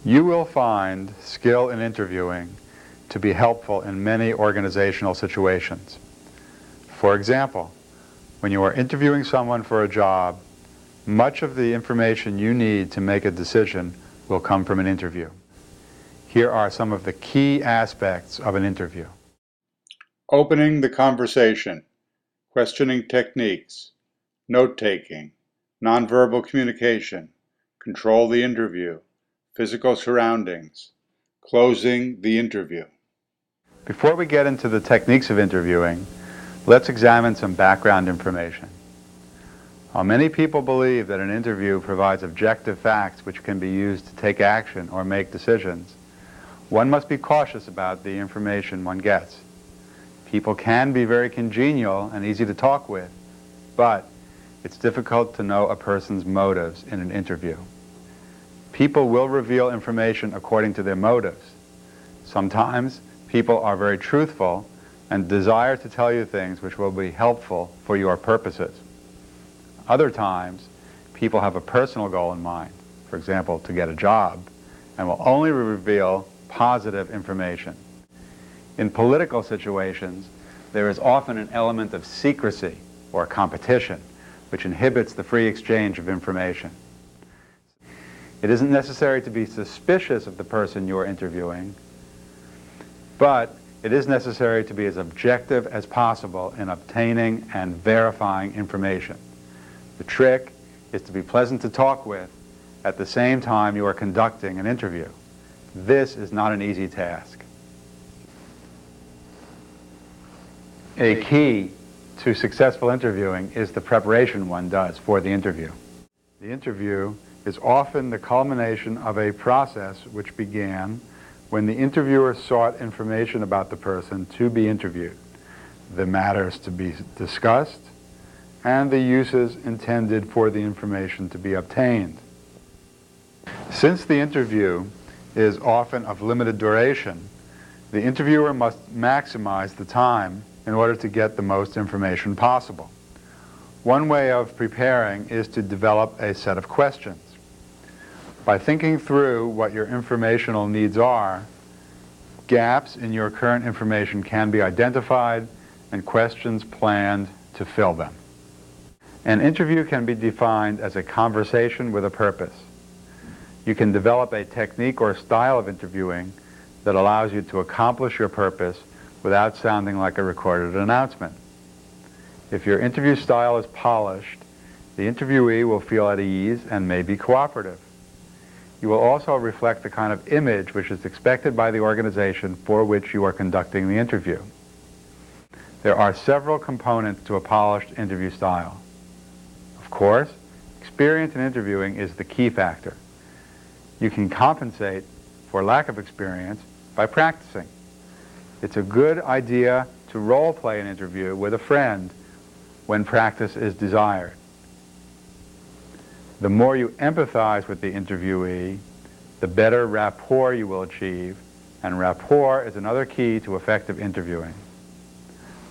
You will find skill in interviewing to be helpful in many organizational situations. For example, when you are interviewing someone for a job, much of the information you need to make a decision will come from an interview. Here are some of the key aspects of an interview. Opening the conversation, questioning techniques, note-taking, nonverbal communication, control the interview, physical surroundings, closing the interview. Before we get into the techniques of interviewing, let's examine some background information. While many people believe that an interview provides objective facts which can be used to take action or make decisions, one must be cautious about the information one gets. People can be very congenial and easy to talk with, but it's difficult to know a person's motives in an interview. People will reveal information according to their motives. Sometimes people are very truthful and desire to tell you things which will be helpful for your purposes. Other times, people have a personal goal in mind, for example, to get a job, and will only reveal positive information. In political situations, there is often an element of secrecy or competition, which inhibits the free exchange of information. It isn't necessary to be suspicious of the person you are interviewing, but it is necessary to be as objective as possible in obtaining and verifying information. The trick is to be pleasant to talk with at the same time you are conducting an interview. This is not an easy task. A key to successful interviewing is the preparation one does for the interview. The interview is often the culmination of a process which began when the interviewer sought information about the person to be interviewed, the matters to be discussed, and the uses intended for the information to be obtained. Since the interview is often of limited duration, the interviewer must maximize the time in order to get the most information possible. One way of preparing is to develop a set of questions. By thinking through what your informational needs are, gaps in your current information can be identified and questions planned to fill them. An interview can be defined as a conversation with a purpose. You can develop a technique or style of interviewing that allows you to accomplish your purpose without sounding like a recorded announcement. If your interview style is polished, the interviewee will feel at ease and may be cooperative. You will also reflect the kind of image which is expected by the organization for which you are conducting the interview. There are several components to a polished interview style. Of course, experience in interviewing is the key factor. You can compensate for lack of experience by practicing. It's a good idea to role-play an interview with a friend when practice is desired. The more you empathize with the interviewee, the better rapport you will achieve, and rapport is another key to effective interviewing.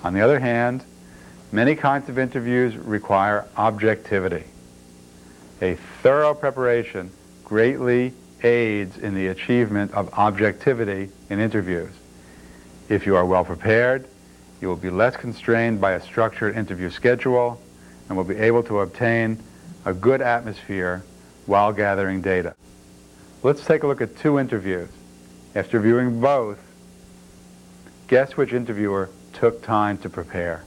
On the other hand, many kinds of interviews require objectivity. A thorough preparation greatly aids in the achievement of objectivity in interviews. If you are well prepared, you will be less constrained by a structured interview schedule and will be able to obtain a good atmosphere while gathering data. Let's take a look at two interviews. After viewing both, guess which interviewer took time to prepare.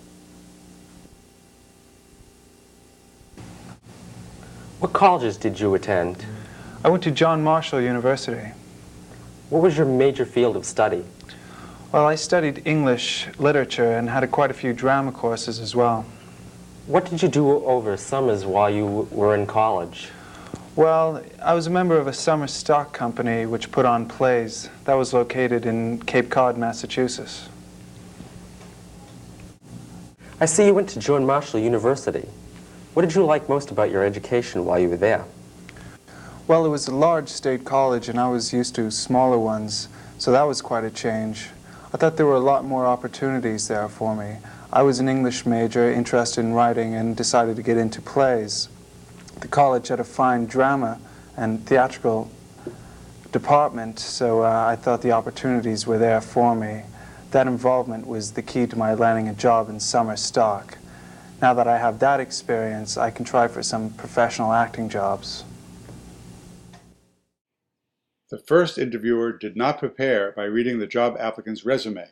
What colleges did you attend? I went to John Marshall University. What was your major field of study? Well, I studied English literature and had quite a few drama courses as well. What did you do over summers while you were in college? Well, I was a member of a summer stock company which put on plays. That was located in Cape Cod, Massachusetts. I see you went to John Marshall University. What did you like most about your education while you were there? Well, it was a large state college and I was used to smaller ones, so that was quite a change. I thought there were a lot more opportunities there for me. I was an English major, interested in writing, and decided to get into plays. The college had a fine drama and theatrical department, so I thought the opportunities were there for me. That involvement was the key to my landing a job in summer stock. Now that I have that experience, I can try for some professional acting jobs. The first interviewer did not prepare by reading the job applicant's resume.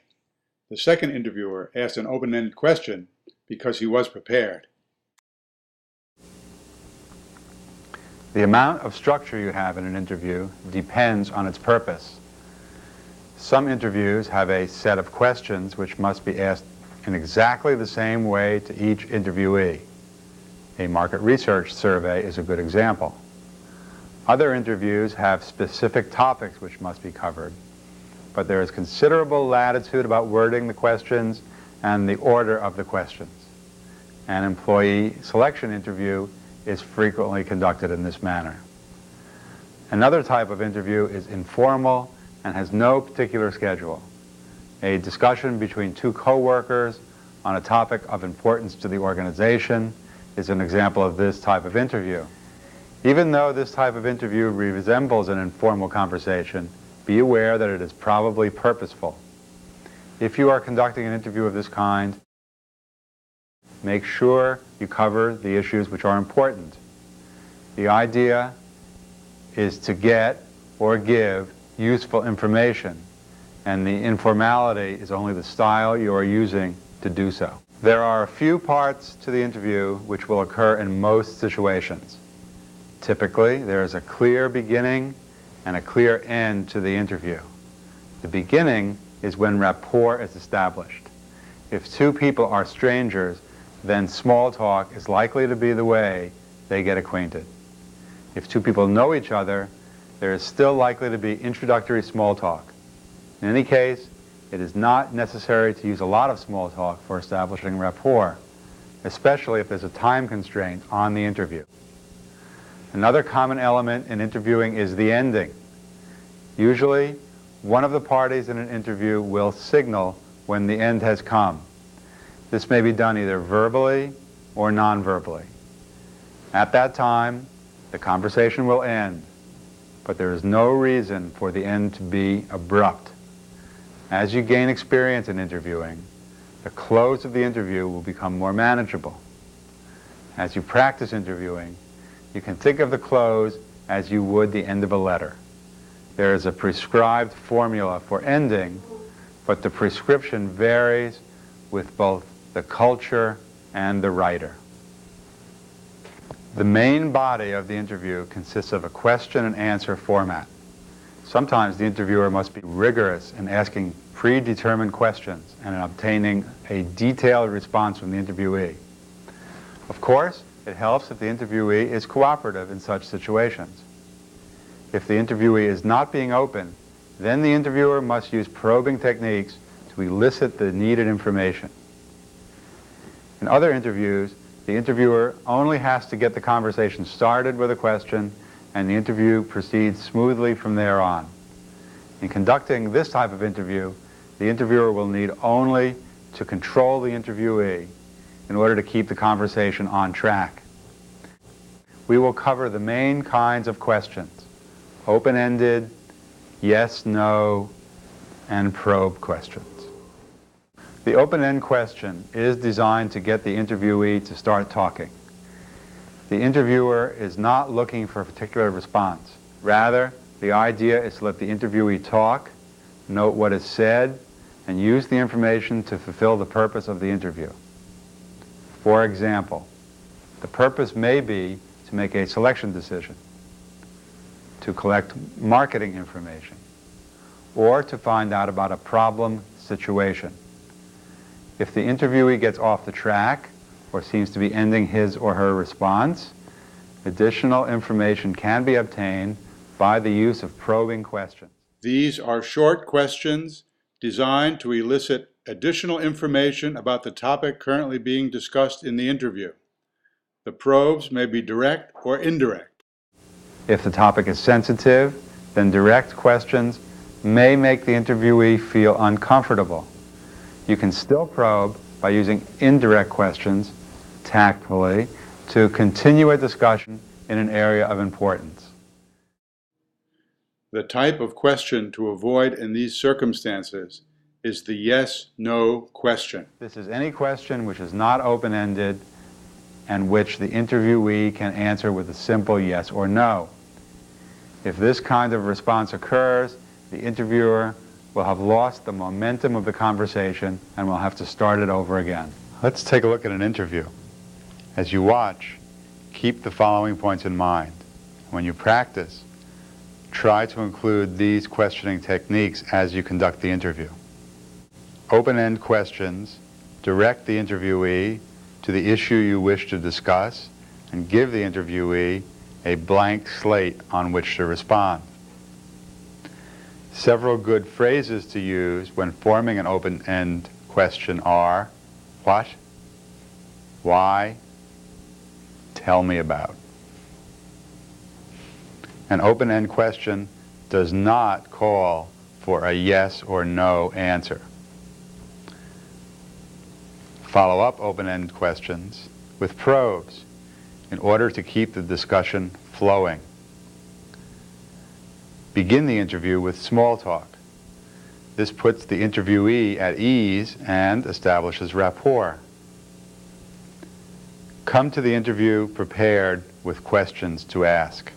The second interviewer asked an open-ended question because he was prepared. The amount of structure you have in an interview depends on its purpose. Some interviews have a set of questions which must be asked in exactly the same way to each interviewee. A market research survey is a good example. Other interviews have specific topics which must be covered, but there is considerable latitude about wording the questions and the order of the questions. An employee selection interview is frequently conducted in this manner. Another type of interview is informal and has no particular schedule. A discussion between two co-workers on a topic of importance to the organization is an example of this type of interview. Even though this type of interview resembles an informal conversation, be aware that it is probably purposeful. If you are conducting an interview of this kind, make sure you cover the issues which are important. The idea is to get or give useful information, and the informality is only the style you are using to do so. There are a few parts to the interview which will occur in most situations. Typically, there is a clear beginning and a clear end to the interview. The beginning is when rapport is established. If two people are strangers, then small talk is likely to be the way they get acquainted. If two people know each other, there is still likely to be introductory small talk. In any case, it is not necessary to use a lot of small talk for establishing rapport, especially if there's a time constraint on the interview. Another common element in interviewing is the ending. Usually, one of the parties in an interview will signal when the end has come. This may be done either verbally or non-verbally. At that time, the conversation will end, but there is no reason for the end to be abrupt. As you gain experience in interviewing, the close of the interview will become more manageable. As you practice interviewing, you can think of the close as you would the end of a letter. There is a prescribed formula for ending, but the prescription varies with both the culture and the writer. The main body of the interview consists of a question and answer format. Sometimes the interviewer must be rigorous in asking predetermined questions and in obtaining a detailed response from the interviewee. Of course, it helps if the interviewee is cooperative in such situations. If the interviewee is not being open, then the interviewer must use probing techniques to elicit the needed information. In other interviews, the interviewer only has to get the conversation started with a question, and the interview proceeds smoothly from there on. In conducting this type of interview, the interviewer will need only to control the interviewee in order to keep the conversation on track. We will cover the main kinds of questions: open-ended, yes, no, and probe questions. The open-end question is designed to get the interviewee to start talking. The interviewer is not looking for a particular response. Rather, the idea is to let the interviewee talk, note what is said, and use the information to fulfill the purpose of the interview. For example, the purpose may be to make a selection decision, to collect marketing information, or to find out about a problem situation. If the interviewee gets off the track or seems to be ending his or her response, additional information can be obtained by the use of probing questions. These are short questions designed to elicit additional information about the topic currently being discussed in the interview. The probes may be direct or indirect. If the topic is sensitive, then direct questions may make the interviewee feel uncomfortable. You can still probe by using indirect questions, tactfully, to continue a discussion in an area of importance. The type of question to avoid in these circumstances is the yes-no question. This is any question which is not open-ended and which the interviewee can answer with a simple yes or no. If this kind of response occurs, the interviewer will have lost the momentum of the conversation and will have to start it over again. Let's take a look at an interview. As you watch, keep the following points in mind. When you practice, try to include these questioning techniques as you conduct the interview. Open-end questions direct the interviewee to the issue you wish to discuss and give the interviewee a blank slate on which to respond. Several good phrases to use when forming an open-end question are, what, why, tell me about. An open-end question does not call for a yes or no answer. Follow up open-end questions with probes in order to keep the discussion flowing. Begin the interview with small talk. This puts the interviewee at ease and establishes rapport. Come to the interview prepared with questions to ask.